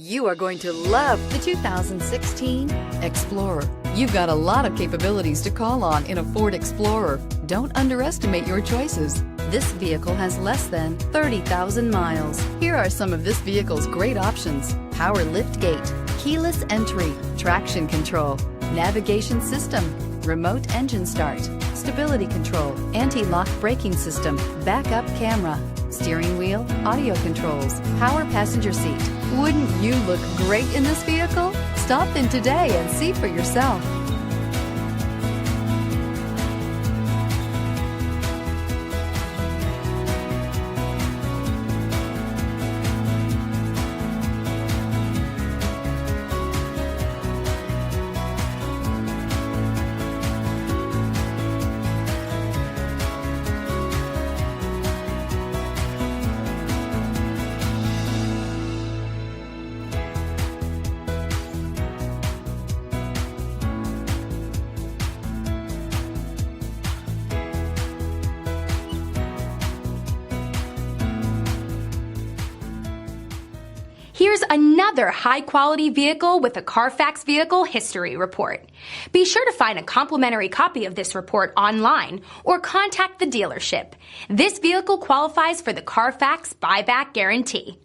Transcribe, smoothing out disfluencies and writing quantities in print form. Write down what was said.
You are going to love the 2016 Explorer. You've got a lot of capabilities to call on in a Ford Explorer. Don't underestimate your choices. This vehicle has less than 30,000 miles. Here are some of this vehicle's great options: power lift gate, keyless entry, traction control, navigation system, remote engine start, stability control, anti-lock braking system, backup camera, steering wheel audio controls, power passenger seat. Wouldn't you look great in this vehicle? Stop in today and see for yourself. Here's another high-quality vehicle with a Carfax Vehicle History Report. Be sure to find a complimentary copy of this report online or contact the dealership. This vehicle qualifies for the Carfax Buyback Guarantee.